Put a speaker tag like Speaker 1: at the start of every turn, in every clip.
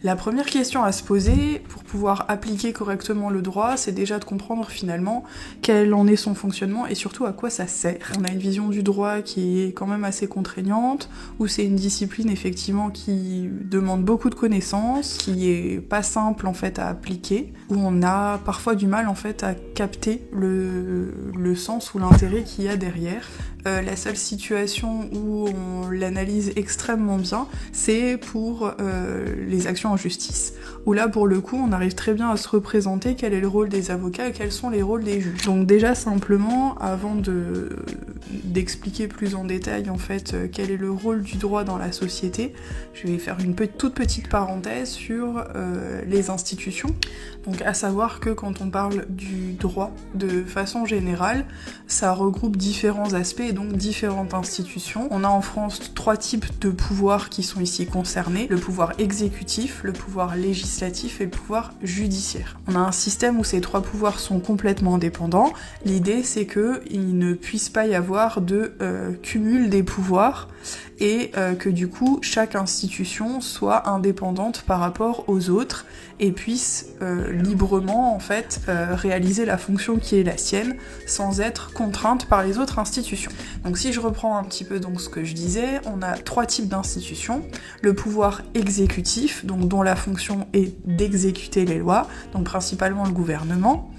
Speaker 1: La première question à se poser pour pouvoir appliquer correctement le droit, c'est déjà de comprendre finalement quel en est son fonctionnement et surtout à quoi ça sert. On a une vision du droit qui est quand même assez contraignante, où c'est une discipline effectivement qui demande beaucoup de connaissances, qui est pas simple en fait à appliquer, où on a parfois du mal en fait à capter le sens ou l'intérêt qu'il y a derrière. La seule situation où on l'analyse extrêmement bien, c'est pour les actions en justice, où là pour le coup on arrive très bien à se représenter quel est le rôle des avocats et quels sont les rôles des juges. Donc déjà simplement, avant d'expliquer plus en détail en fait quel est le rôle du droit dans la société, je vais faire une toute petite parenthèse sur les institutions. Donc à savoir que quand on parle du droit de façon générale, ça regroupe différents aspects et donc différentes institutions. On a en France 3 types de pouvoirs qui sont ici concernés: le pouvoir exécutif, le pouvoir législatif et le pouvoir judiciaire. On a un système où ces 3 pouvoirs sont complètement indépendants. L'idée c'est qu'il ne puisse pas y avoir de cumul des pouvoirs et que du coup chaque institution soit indépendante par rapport aux autres et puisse librement en fait réaliser la fonction qui est la sienne sans être contrainte par les autres institutions. Donc si je reprends un petit peu donc ce que je disais, on a 3 types d'institutions: le pouvoir exécutif, donc dont la fonction est d'exécuter les lois, donc principalement le gouvernement.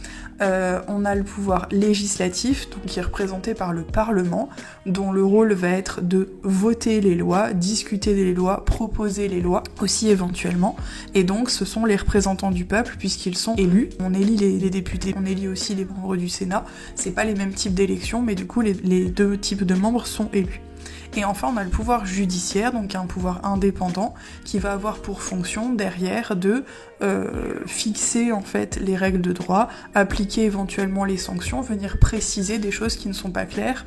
Speaker 1: On a le pouvoir législatif, donc qui est représenté par le Parlement, dont le rôle va être de voter les lois, discuter des lois, proposer les lois aussi éventuellement, et donc ce sont les représentants du peuple puisqu'ils sont élus. On élit les députés, on élit aussi les membres du Sénat, c'est pas les mêmes types d'élections, mais du coup les 2 types de membres sont élus. Et enfin, on a le pouvoir judiciaire, donc un pouvoir indépendant, qui va avoir pour fonction derrière de fixer en fait les règles de droit, appliquer éventuellement les sanctions, venir préciser des choses qui ne sont pas claires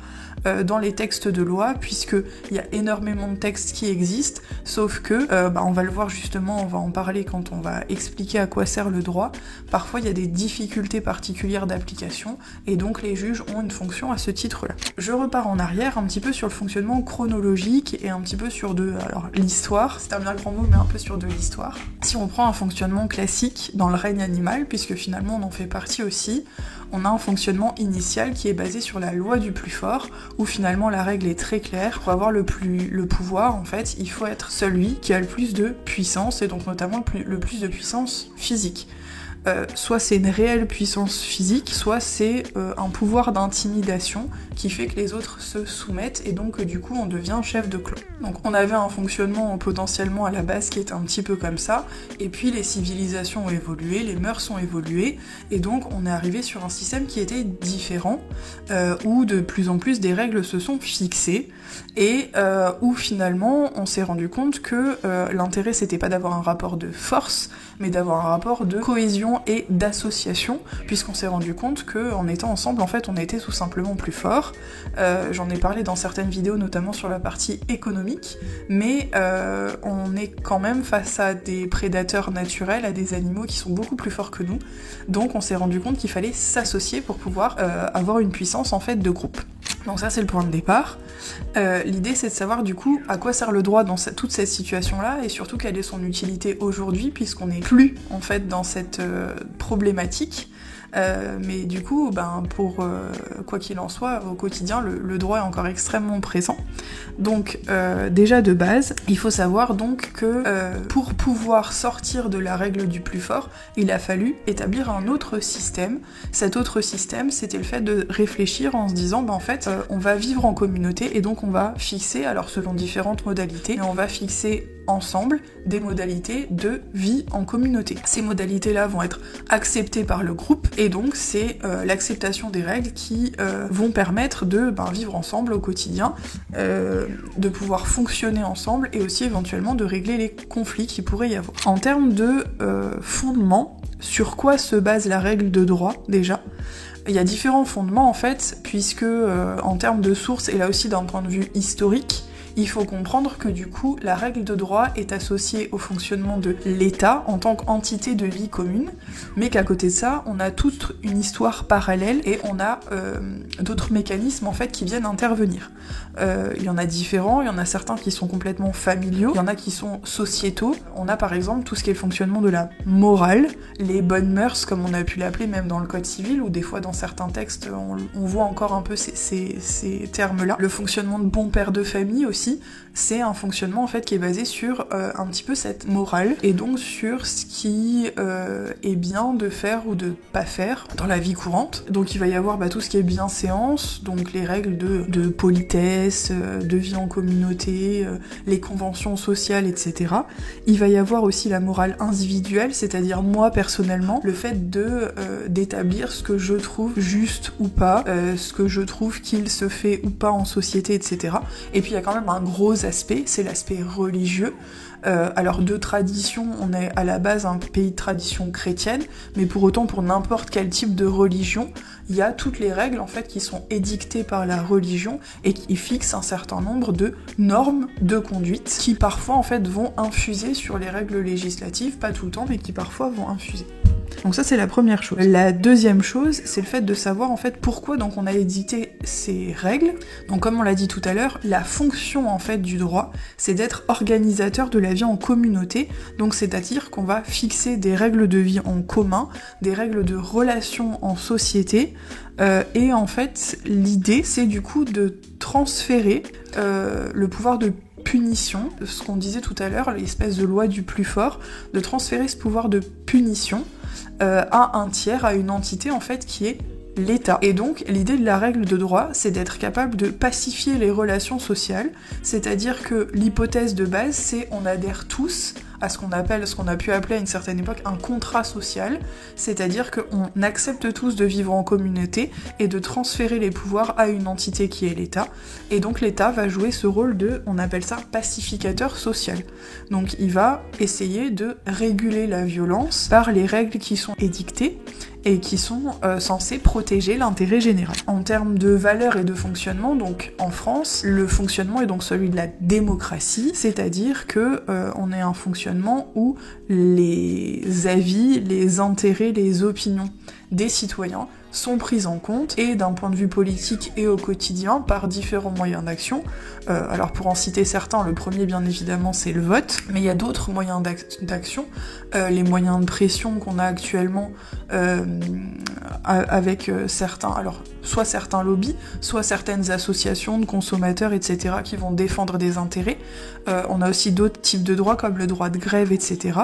Speaker 1: dans les textes de loi, puisqu'il y a énormément de textes qui existent, sauf que, on va le voir justement, on va en parler quand on va expliquer à quoi sert le droit, parfois il y a des difficultés particulières d'application, et donc les juges ont une fonction à ce titre-là. Je repars en arrière un petit peu sur le fonctionnement chronologique et un petit peu sur l'histoire, c'est un bien grand mot, mais un peu sur de l'histoire. Si on prend un fonctionnement classique dans le règne animal, puisque finalement on en fait partie aussi, on a un fonctionnement initial qui est basé sur la loi du plus fort, où finalement la règle est très claire. Pour avoir le pouvoir, en fait, il faut être celui qui a le plus de puissance, et donc notamment le plus de puissance physique. Soit c'est une réelle puissance physique, soit c'est un pouvoir d'intimidation qui fait que les autres se soumettent et donc du coup on devient chef de clan. Donc on avait un fonctionnement potentiellement à la base qui était un petit peu comme ça, et puis les civilisations ont évolué, les mœurs ont évolué, et donc on est arrivé sur un système qui était différent, où de plus en plus des règles se sont fixées, et où finalement on s'est rendu compte que l'intérêt c'était pas d'avoir un rapport de force, mais d'avoir un rapport de cohésion et d'association, puisqu'on s'est rendu compte qu'en étant ensemble, en fait, on était tout simplement plus fort. J'en ai parlé dans certaines vidéos, notamment sur la partie économique, mais on est quand même face à des prédateurs naturels, à des animaux qui sont beaucoup plus forts que nous, donc on s'est rendu compte qu'il fallait s'associer pour pouvoir avoir une puissance, en fait, de groupe. Donc ça c'est le point de départ. L'idée c'est de savoir du coup à quoi sert le droit dans toute cette situation-là et surtout quelle est son utilité aujourd'hui puisqu'on n'est plus en fait dans cette problématique. Mais du coup, pour quoi qu'il en soit, au quotidien, le droit est encore extrêmement présent. Donc, déjà de base, il faut savoir donc que pour pouvoir sortir de la règle du plus fort, il a fallu établir un autre système. Cet autre système, c'était le fait de réfléchir en se disant, en fait, on va vivre en communauté et donc on va fixer, alors selon différentes modalités, mais on va fixer ensemble des modalités de vie en communauté. Ces modalités-là vont être acceptées par le groupe et donc c'est l'acceptation des règles qui vont permettre de vivre ensemble au quotidien, de pouvoir fonctionner ensemble et aussi éventuellement de régler les conflits qu'il pourrait y avoir. En termes de fondement, sur quoi se base la règle de droit déjà ? Il y a différents fondements en fait, puisque en termes de sources et là aussi d'un point de vue historique, il faut comprendre que du coup, la règle de droit est associée au fonctionnement de l'État en tant qu'entité de vie commune, mais qu'à côté de ça, on a toute une histoire parallèle et on a d'autres mécanismes en fait qui viennent intervenir. Il y en a différents, il y en a certains qui sont complètement familiaux, il y en a qui sont sociétaux. On a par exemple tout ce qui est le fonctionnement de la morale, les bonnes mœurs comme on a pu l'appeler même dans le code civil, ou des fois dans certains textes on voit encore un peu ces termes-là. Le fonctionnement de bon père de famille aussi, c'est un fonctionnement en fait qui est basé sur un petit peu cette morale, et donc sur ce qui est bien de faire ou de pas faire dans la vie courante. Donc il va y avoir tout ce qui est bienséance, donc les règles de politesse, de vie en communauté, les conventions sociales, etc. Il va y avoir aussi la morale individuelle, c'est-à-dire moi personnellement, le fait d'établir ce que je trouve juste ou pas, ce que je trouve qu'il se fait ou pas en société, etc. Et puis il y a quand même un gros aspect, c'est l'aspect religieux. Alors de tradition, on est à la base un pays de tradition chrétienne, mais pour autant pour n'importe quel type de religion, il y a toutes les règles en fait qui sont édictées par la religion et qui fixent un certain nombre de normes de conduite qui parfois en fait vont infuser sur les règles législatives, pas tout le temps, mais qui parfois vont infuser. Donc ça c'est la première chose. La deuxième chose, c'est le fait de savoir en fait pourquoi donc on a édité ces règles. Donc comme on l'a dit tout à l'heure, la fonction en fait du droit, c'est d'être organisateur de la vie en communauté. Donc c'est-à-dire qu'on va fixer des règles de vie en commun, des règles de relations en société. Et en fait, l'idée c'est du coup de transférer le pouvoir de punition, ce qu'on disait tout à l'heure, l'espèce de loi du plus fort, de transférer ce pouvoir de punition à un tiers, à une entité en fait qui est l'État. Et donc l'idée de la règle de droit, c'est d'être capable de pacifier les relations sociales, c'est-à-dire que l'hypothèse de base, c'est on adhère tous à ce qu'on a pu appeler à une certaine époque un contrat social, c'est-à-dire qu'on accepte tous de vivre en communauté et de transférer les pouvoirs à une entité qui est l'État, et donc l'État va jouer ce rôle de, on appelle ça pacificateur social. Donc il va essayer de réguler la violence par les règles qui sont édictées et qui sont censées protéger l'intérêt général. En termes de valeurs et de fonctionnement, donc en France, le fonctionnement est donc celui de la démocratie, c'est-à-dire que on est un fonctionnement où les avis, les intérêts, les opinions des citoyens sont prises en compte, et d'un point de vue politique et au quotidien, par différents moyens d'action. Alors pour en citer certains, le premier bien évidemment c'est le vote, mais il y a d'autres moyens d'action, les moyens de pression qu'on a actuellement avec certains, alors soit certains lobbies, soit certaines associations de consommateurs, etc. qui vont défendre des intérêts. On a aussi d'autres types de droits comme le droit de grève, etc.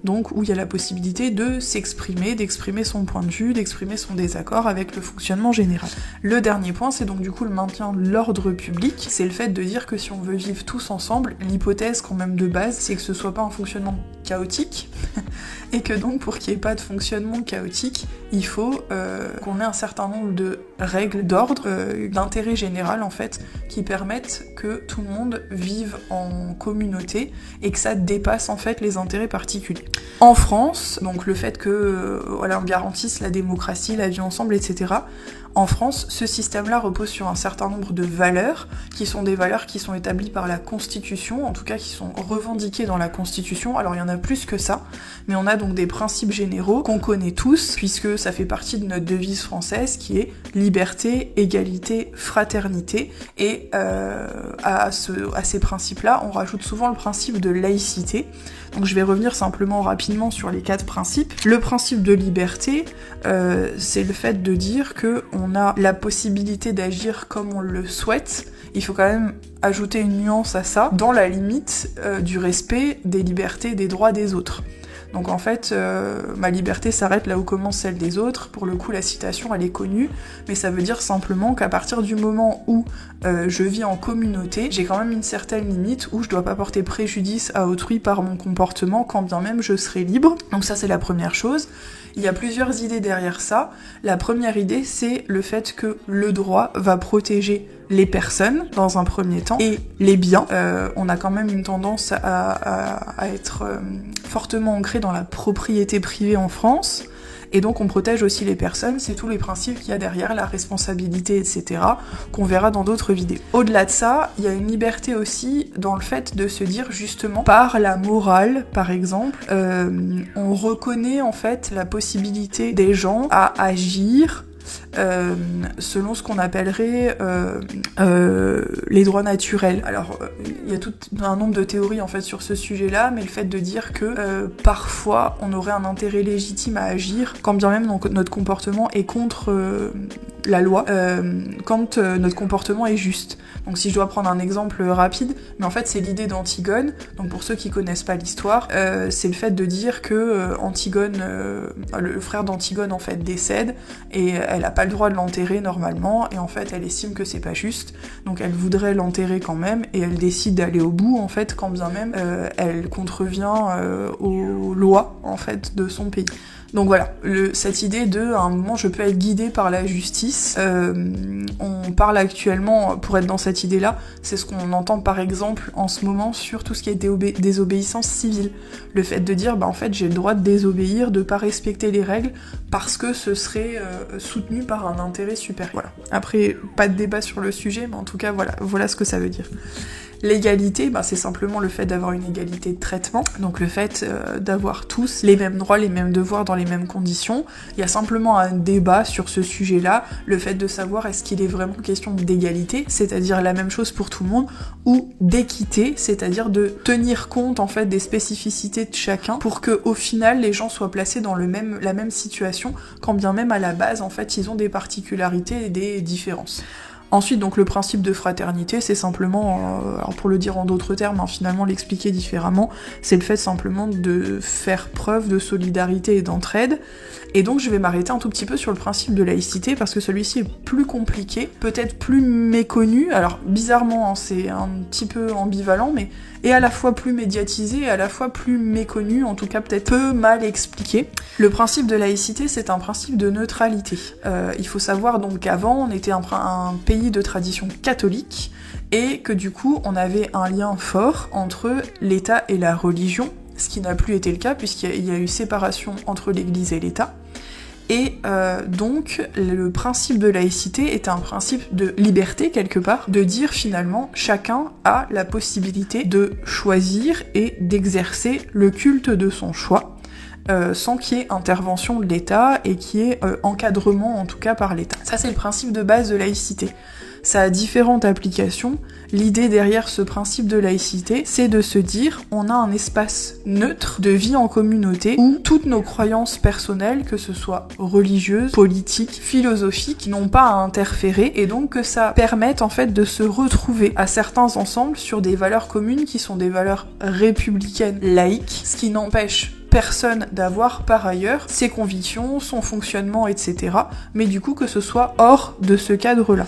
Speaker 1: Donc où il y a la possibilité de s'exprimer, d'exprimer son point de vue, d'exprimer son désaccord avec le fonctionnement général. Le dernier point, c'est donc du coup le maintien de l'ordre public. C'est le fait de dire que si on veut vivre tous ensemble, l'hypothèse quand même de base, c'est que ce soit pas un fonctionnement chaotique, et que donc pour qu'il n'y ait pas de fonctionnement chaotique, il faut qu'on ait un certain nombre de règles d'ordre, d'intérêt général en fait, qui permettent que tout le monde vive en communauté et que ça dépasse en fait les intérêts particuliers. En France, donc le fait que on garantisse la démocratie, la vie ensemble, etc. En France, ce système-là repose sur un certain nombre de valeurs, qui sont des valeurs qui sont établies par la Constitution, en tout cas qui sont revendiquées dans la Constitution. Alors il y en a plus que ça, mais on a donc des principes généraux qu'on connaît tous, puisque ça fait partie de notre devise française, qui est liberté, égalité, fraternité, et à ces principes-là, on rajoute souvent le principe de laïcité. Donc je vais revenir simplement rapidement sur les 4 principes. Le principe de liberté, c'est le fait de dire qu'on a la possibilité d'agir comme on le souhaite. Il faut quand même ajouter une nuance à ça, dans la limite du respect des libertés et des droits des autres. Donc en fait, ma liberté s'arrête là où commence celle des autres. Pour le coup, la citation, elle est connue, mais ça veut dire simplement qu'à partir du moment où je vis en communauté, j'ai quand même une certaine limite où je dois pas porter préjudice à autrui par mon comportement, quand bien même je serai libre. Donc ça, c'est la première chose. Il y a plusieurs idées derrière ça. La première idée, c'est le fait que le droit va protéger les personnes, dans un premier temps, et les biens. On a quand même une tendance à être fortement ancré dans la propriété privée en France, Et donc on protège aussi les personnes, c'est tous les principes qu'il y a derrière, la responsabilité, etc., qu'on verra dans d'autres vidéos. Au-delà de ça, il y a une liberté aussi dans le fait de se dire justement, par la morale, par exemple, on reconnaît en fait la possibilité des gens à agir selon ce qu'on appellerait les droits naturels. Alors, il y a tout un nombre de théories en fait sur ce sujet-là, mais le fait de dire que parfois on aurait un intérêt légitime à agir, quand bien même notre comportement est contre la loi, quand notre comportement est juste. Donc si je dois prendre un exemple rapide, mais en fait c'est l'idée d'Antigone. Donc pour ceux qui connaissent pas l'histoire, c'est le fait de dire que Antigone, le frère d'Antigone en fait décède et elle a pas le droit de l'enterrer normalement, et en fait elle estime que c'est pas juste, donc elle voudrait l'enterrer quand même, et elle décide d'aller au bout en fait, quand bien même elle contrevient aux lois en fait de son pays. Donc voilà, cette idée de, à un moment, je peux être guidée par la justice. On parle actuellement, pour être dans cette idée-là, c'est ce qu'on entend par exemple en ce moment sur tout ce qui est désobéissance civile. Le fait de dire, bah en fait, j'ai le droit de désobéir, de pas respecter les règles, parce que ce serait soutenu par un intérêt supérieur. Voilà. Après, pas de débat sur le sujet, mais en tout cas, voilà ce que ça veut dire. L'égalité, c'est simplement le fait d'avoir une égalité de traitement, donc le fait d'avoir tous les mêmes droits, les mêmes devoirs dans les mêmes conditions. Il y a simplement un débat sur ce sujet-là, le fait de savoir est-ce qu'il est vraiment question d'égalité, c'est-à-dire la même chose pour tout le monde, ou d'équité, c'est-à-dire de tenir compte en fait des spécificités de chacun pour que au final les gens soient placés dans la même situation, quand bien même à la base en fait ils ont des particularités et des différences. Ensuite, donc le principe de fraternité, c'est simplement, alors pour le dire en d'autres termes, finalement l'expliquer différemment, c'est le fait simplement de faire preuve de solidarité et d'entraide. Et donc je vais m'arrêter un tout petit peu sur le principe de laïcité, parce que celui-ci est plus compliqué, peut-être plus méconnu, alors bizarrement c'est un petit peu ambivalent, mais et à la fois plus médiatisé et à la fois plus méconnu, en tout cas peut-être peu mal expliqué. Le principe de laïcité, c'est un principe de neutralité. Il faut savoir donc qu'avant, on était un pays de tradition catholique, et que du coup, on avait un lien fort entre l'État et la religion, ce qui n'a plus été le cas, puisqu'il y a eu séparation entre l'Église et l'État. Et donc, le principe de laïcité est un principe de liberté, quelque part, de dire finalement, chacun a la possibilité de choisir et d'exercer le culte de son choix, sans qu'il y ait intervention de l'État et qu'il y ait encadrement, en tout cas, par l'État. Ça, c'est le principe de base de laïcité. Ça a différentes applications. L'idée derrière ce principe de laïcité, c'est de se dire, on a un espace neutre de vie en communauté où toutes nos croyances personnelles, que ce soit religieuses, politiques, philosophiques, n'ont pas à interférer, et donc que ça permette en fait de se retrouver à certains ensembles sur des valeurs communes qui sont des valeurs républicaines laïques, ce qui n'empêche personne d'avoir par ailleurs ses convictions, son fonctionnement, etc. Mais du coup que ce soit hors de ce cadre-là.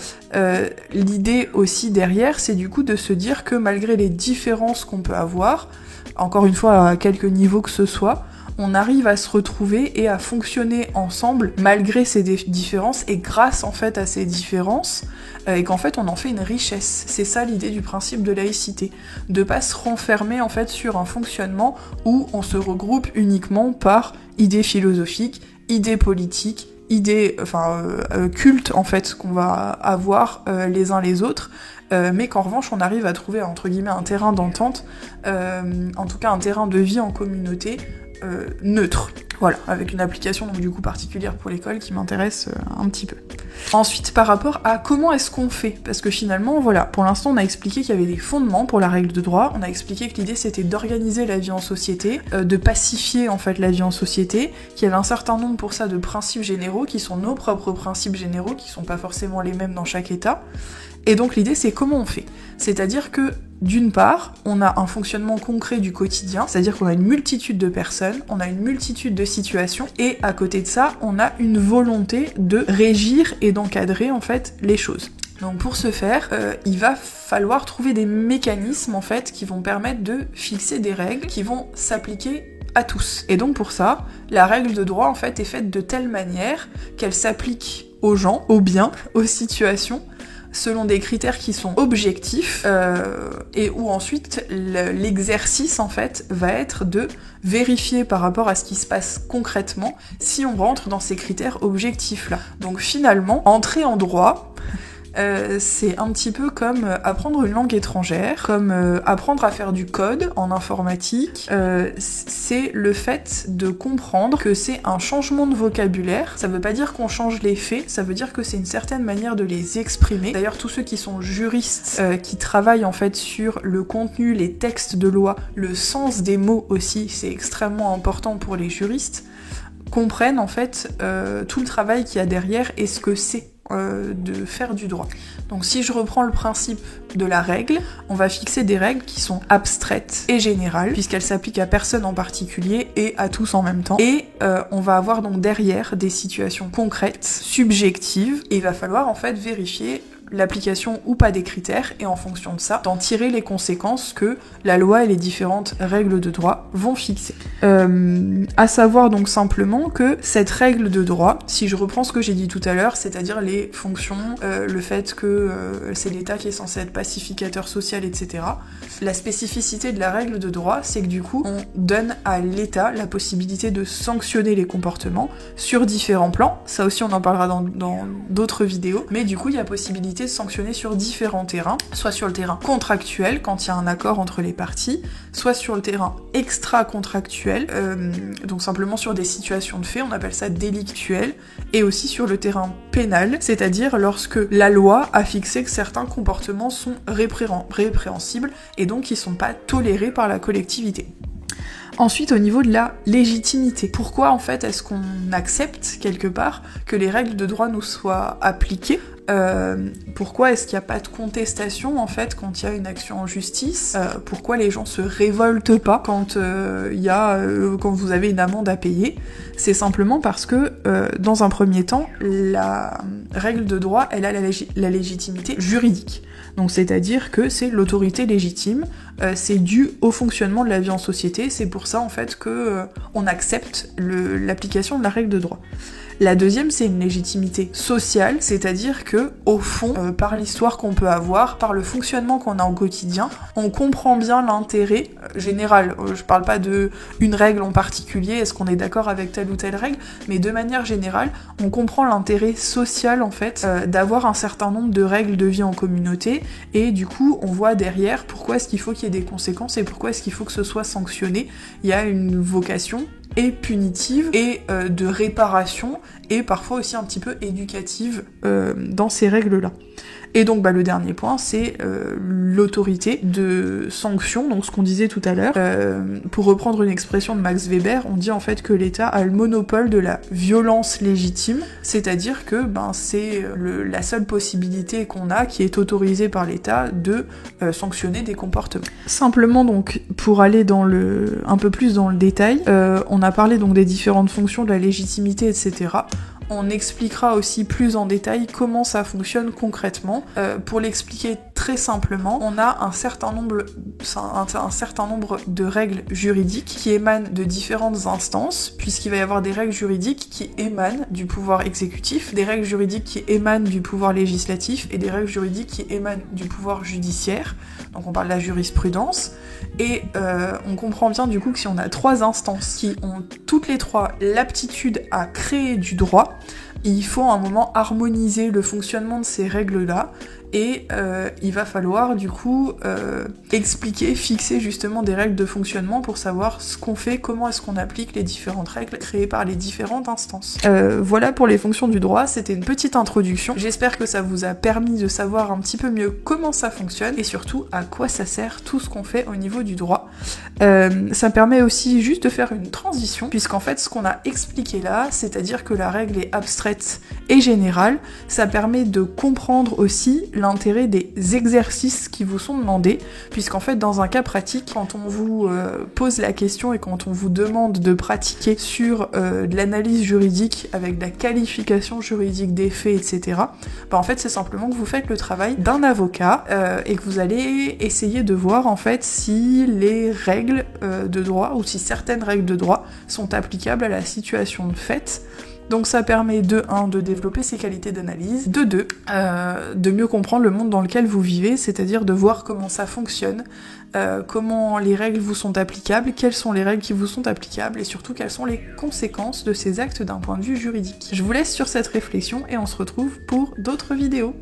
Speaker 1: L'idée aussi derrière, c'est du coup de se dire que malgré les différences qu'on peut avoir, encore une fois à quelque niveau que ce soit, on arrive à se retrouver et à fonctionner ensemble malgré ces différences et grâce en fait à ces différences, et qu'en fait on en fait une richesse. C'est ça l'idée du principe de laïcité, de pas se renfermer en fait sur un fonctionnement où on se regroupe uniquement par idées philosophiques, idées politiques, idées, cultes en fait qu'on va avoir les uns les autres, mais qu'en revanche on arrive à trouver entre guillemets un terrain d'entente, en tout cas un terrain de vie en communauté neutre. Voilà, avec une application donc du coup particulière pour l'école qui m'intéresse un petit peu. Ensuite, par rapport à comment est-ce qu'on fait, parce que finalement, voilà, pour l'instant on a expliqué qu'il y avait des fondements pour la règle de droit, on a expliqué que l'idée c'était d'organiser la vie en société, de pacifier en fait la vie en société, qu'il y avait un certain nombre pour ça de principes généraux qui sont nos propres principes généraux, qui sont pas forcément les mêmes dans chaque état. Et donc l'idée c'est comment on fait. C'est-à-dire que d'une part, on a un fonctionnement concret du quotidien, c'est-à-dire qu'on a une multitude de personnes, on a une multitude de situations, et à côté de ça, on a une volonté de régir et d'encadrer en fait les choses. Donc pour ce faire, il va falloir trouver des mécanismes en fait qui vont permettre de fixer des règles qui vont s'appliquer à tous. Et donc pour ça, la règle de droit en fait est faite de telle manière qu'elle s'applique aux gens, aux biens, aux situations, selon des critères qui sont objectifs, et où ensuite l'exercice en fait va être de vérifier par rapport à ce qui se passe concrètement si on rentre dans ces critères objectifs là. Donc finalement, entrer en droit, c'est un petit peu comme apprendre une langue étrangère, comme apprendre à faire du code en informatique. C'est le fait de comprendre que c'est un changement de vocabulaire. Ça veut pas dire qu'on change les faits, ça veut dire que c'est une certaine manière de les exprimer. D'ailleurs, tous ceux qui sont juristes, qui travaillent en fait sur le contenu, les textes de loi, le sens des mots aussi, c'est extrêmement important pour les juristes, comprennent en fait tout le travail qu'il y a derrière et ce que c'est de faire du droit. Donc si je reprends le principe de la règle, on va fixer des règles qui sont abstraites et générales, puisqu'elles s'appliquent à personne en particulier et à tous en même temps. Et on va avoir donc derrière des situations concrètes, subjectives, et il va falloir en fait vérifier l'application ou pas des critères, et en fonction de ça, d'en tirer les conséquences que la loi et les différentes règles de droit vont fixer. À savoir donc simplement que cette règle de droit, si je reprends ce que j'ai dit tout à l'heure, c'est-à-dire les fonctions, le fait que c'est l'État qui est censé être pacificateur social, etc., la spécificité de la règle de droit, c'est que du coup, on donne à l'État la possibilité de sanctionner les comportements sur différents plans. Ça aussi, on en parlera dans d'autres vidéos, mais du coup, il y a possibilité de sanctionner sur différents terrains, soit sur le terrain contractuel, quand il y a un accord entre les parties, soit sur le terrain extra-contractuel, donc simplement sur des situations de fait, on appelle ça délictuel, et aussi sur le terrain pénal, c'est-à-dire lorsque la loi a fixé que certains comportements sont répréhensibles, et donc ils sont pas tolérés par la collectivité. Ensuite, au niveau de la légitimité, pourquoi en fait est-ce qu'on accepte quelque part que les règles de droit nous soient appliquées ? Pourquoi est-ce qu'il n'y a pas de contestation en fait quand il y a une action en justice ? Pourquoi les gens se révoltent pas quand quand vous avez une amende à payer ? C'est simplement parce que dans un premier temps, la règle de droit, elle a la légitimité juridique. Donc c'est-à-dire que c'est l'autorité légitime, c'est dû au fonctionnement de la vie en société, c'est pour ça en fait que on accepte l'application de la règle de droit. La deuxième, c'est une légitimité sociale, c'est-à-dire que, au fond, par l'histoire qu'on peut avoir, par le fonctionnement qu'on a au quotidien, on comprend bien l'intérêt général. Je parle pas de une règle en particulier, est-ce qu'on est d'accord avec telle ou telle règle, mais de manière générale, on comprend l'intérêt social, en fait, d'avoir un certain nombre de règles de vie en communauté, et du coup, on voit derrière pourquoi est-ce qu'il faut qu'il y ait des conséquences et pourquoi est-ce qu'il faut que ce soit sanctionné. Il y a une vocation et punitive et de réparation et parfois aussi un petit peu éducative dans ces règles-là. Et donc le dernier point, c'est l'autorité de sanction, donc ce qu'on disait tout à l'heure. Pour reprendre une expression de Max Weber, on dit en fait que l'État a le monopole de la violence légitime, c'est-à-dire que c'est la seule possibilité qu'on a qui est autorisée par l'État de sanctionner des comportements. Simplement donc, pour aller un peu plus dans le détail, on a parlé donc des différentes fonctions de la légitimité, etc. On expliquera aussi plus en détail comment ça fonctionne concrètement. Pour l'expliquer très simplement, on a un certain nombre de règles juridiques qui émanent de différentes instances, puisqu'il va y avoir des règles juridiques qui émanent du pouvoir exécutif, des règles juridiques qui émanent du pouvoir législatif et des règles juridiques qui émanent du pouvoir judiciaire. Donc on parle de la jurisprudence. Et on comprend bien du coup que si on a trois instances qui ont toutes les trois l'aptitude à créer du droit, il faut à un moment harmoniser le fonctionnement de ces règles-là et il va falloir du coup expliquer, fixer justement des règles de fonctionnement pour savoir ce qu'on fait, comment est-ce qu'on applique les différentes règles créées par les différentes instances. Voilà pour les fonctions du droit, c'était une petite introduction. J'espère que ça vous a permis de savoir un petit peu mieux comment ça fonctionne et surtout à quoi ça sert tout ce qu'on fait au niveau du droit. Ça permet aussi juste de faire une transition, puisqu'en fait ce qu'on a expliqué là, c'est-à-dire que la règle est abstraite et générale, ça permet de comprendre aussi l'intérêt des exercices qui vous sont demandés, puisqu'en fait dans un cas pratique, quand on vous pose la question et quand on vous demande de pratiquer sur de l'analyse juridique avec de la qualification juridique des faits, etc., en fait c'est simplement que vous faites le travail d'un avocat et que vous allez essayer de voir en fait si les règles de droit ou si certaines règles de droit sont applicables à la situation de fait Donc ça permet de 1 de développer ses qualités d'analyse, de 2 de mieux comprendre le monde dans lequel vous vivez, c'est-à-dire de voir comment ça fonctionne, comment les règles vous sont applicables, quelles sont les règles qui vous sont applicables et surtout quelles sont les conséquences de ces actes d'un point de vue juridique. Je vous laisse sur cette réflexion et on se retrouve pour d'autres vidéos.